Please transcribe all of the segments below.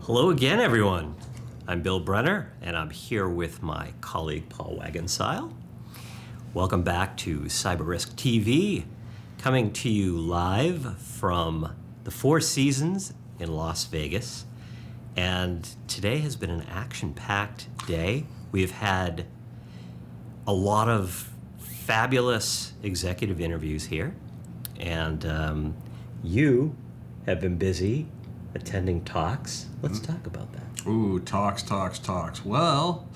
Hello again, everyone. I'm Bill Brenner, and I'm here with my colleague Paul Wagenseil. Welcome back to CyberRisk TV, coming to you live from the Four Seasons in Las Vegas. And today has been an action-packed day. We've had a lot of fabulous executive interviews here, and you have been busy attending talks. Let's talk about that. Ooh, talks. Well,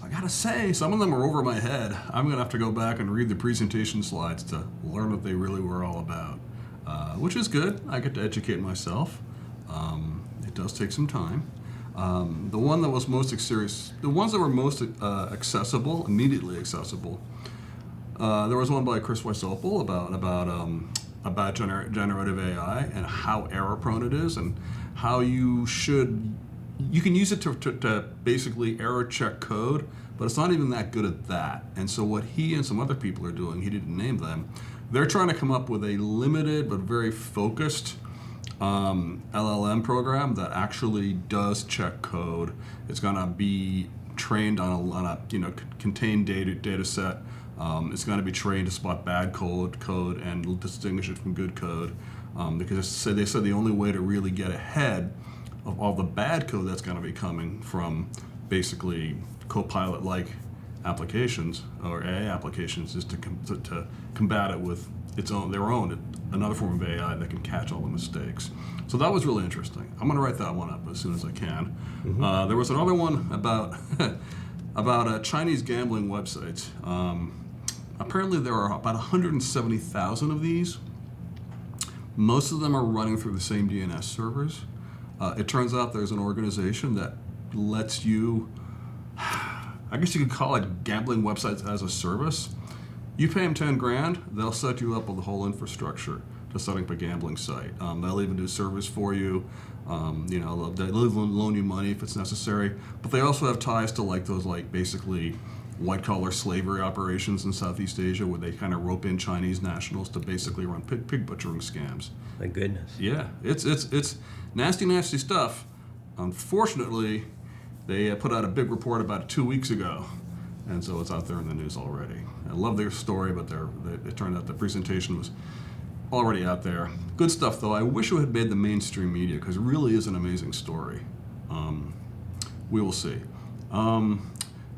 I gotta say, some of them are over my head. I'm gonna have to go back and read the presentation slides to learn what they really were all about, which is good. I get to educate myself. It does take some time. The one that was most serious, the ones that were most accessible, immediately accessible. There was one by Chris Weisopel about generative AI and how error prone it is, and how you can use it to basically error check code, but it's not even that good at that. And so what he and some other people are doing, he didn't name them, they're trying to come up with a limited but very focused LLM program that actually does check code. It's going to be trained on a contained data set. It's going to be trained to spot bad code and distinguish it from good code, because they said the only way to really get ahead of all the bad code that's going to be coming from basically Copilot-like applications or AI applications is to combat it with another form of AI that can catch all the mistakes. So that was really interesting. I'm going to write that one up as soon as I can. Mm-hmm. There was another one about about Chinese gambling websites. Apparently there are about 170,000 of these. Most of them are running through the same DNS servers. It turns out there's an organization that lets you, I guess you could call it gambling websites as a service. You pay them 10 grand, they'll set you up with the whole infrastructure to setting up a gambling site. They'll even do service for you. They'll loan you money if it's necessary. But they also have ties to those basically white-collar slavery operations in Southeast Asia, where they kind of rope in Chinese nationals to basically run pig butchering scams. My goodness. Yeah, it's nasty stuff. Unfortunately, they put out a big report about it 2 weeks ago, and so it's out there in the news already. I love their story, but it turned out the presentation was already out there. Good stuff, though. I wish it had made the mainstream media, because it really is an amazing story. We will see.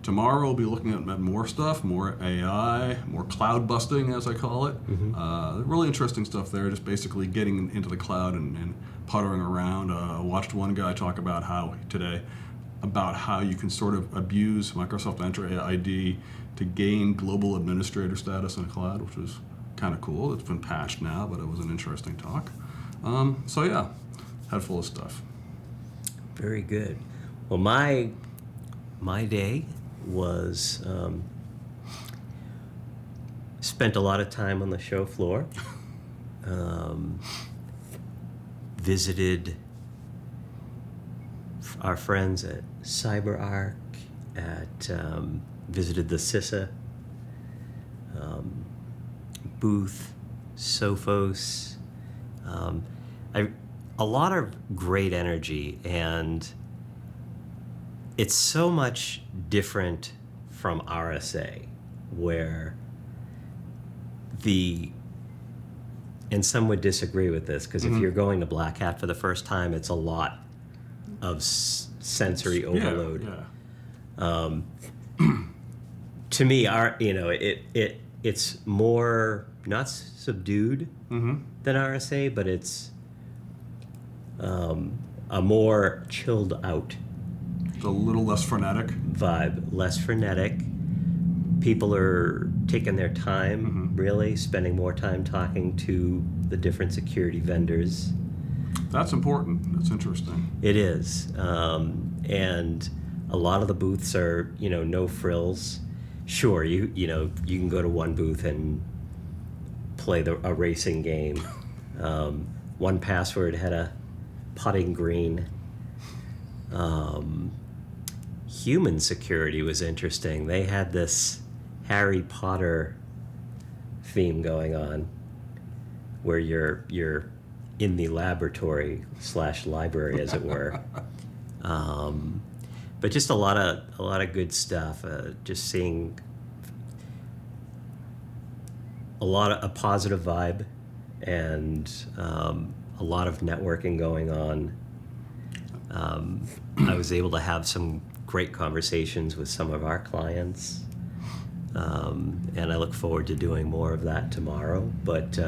Tomorrow we'll be looking at more stuff, more AI, more cloud busting, as I call it. Mm-hmm. Really interesting stuff there, just basically getting into the cloud and puttering around. Watched one guy talk about how you can sort of abuse Microsoft Entra ID to gain global administrator status in the cloud, which was kind of cool. It's been patched now, but it was an interesting talk. So yeah, head full of stuff. Very good. Well, my day was spent a lot of time on the show floor. Visited our friends at CyberArk, visited the CISA booth, Sophos. A lot of great energy, and it's so much different from RSA, where and some would disagree with this, because if you're going to BlackHat for the first time, it's a lot of sensory overload. Yeah. To me, it's more not subdued than RSA, but it's a more chilled out. It's a little less frenetic vibe, less frenetic. People are taking their time, really, spending more time talking to the different security vendors. That's important. That's interesting. It is. And a lot of the booths are, no frills. Sure, you can go to one booth and play a racing game. 1Password had a putting green. Human security was interesting. They had this Harry Potter theme going on, where you're in the laboratory / library, as it were, But just a lot of good stuff. Just seeing a positive vibe, and a lot of networking going on. I was able to have some great conversations with some of our clients, and I look forward to doing more of that tomorrow. But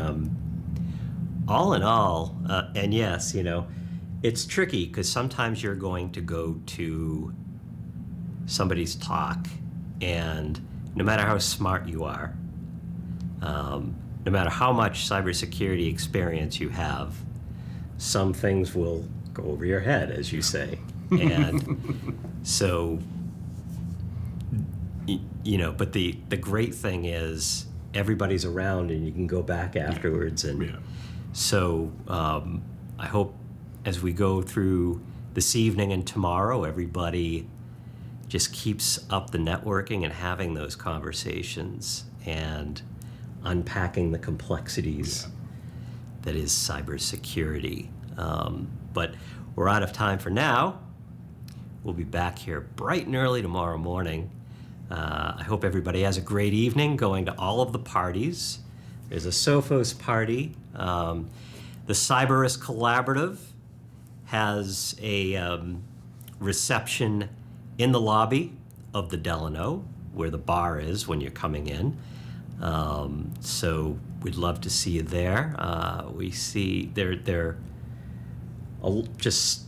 all in all, and yes, it's tricky because sometimes you're going to go to somebody's talk, and no matter how smart you are, no matter how much cybersecurity experience you have, some things will go over your head, as you say. And so, but the great thing is everybody's around and you can go back afterwards. And so I hope as we go through this evening and tomorrow, everybody just keeps up the networking and having those conversations and unpacking the complexities that is cybersecurity. But we're out of time for now. We'll be back here bright and early tomorrow morning. I hope everybody has a great evening going to all of the parties. There's a Sophos party. The CyberRisk Collaborative has a reception in the lobby of the Delano, where the bar is when you're coming in. So we'd love to see you there. We see they're just,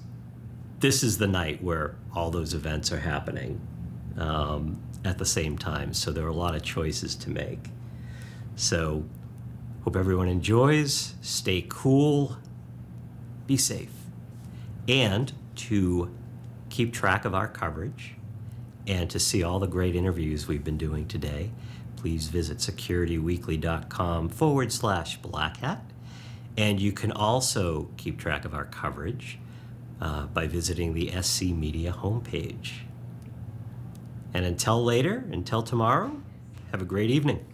this is the night where all those events are happening at the same time. So there are a lot of choices to make. So hope everyone enjoys, stay cool, be safe. And to keep track of our coverage and to see all the great interviews we've been doing today, please visit securityweekly.com/BlackHat. And you can also keep track of our coverage by visiting the SC Media homepage. And until tomorrow, have a great evening.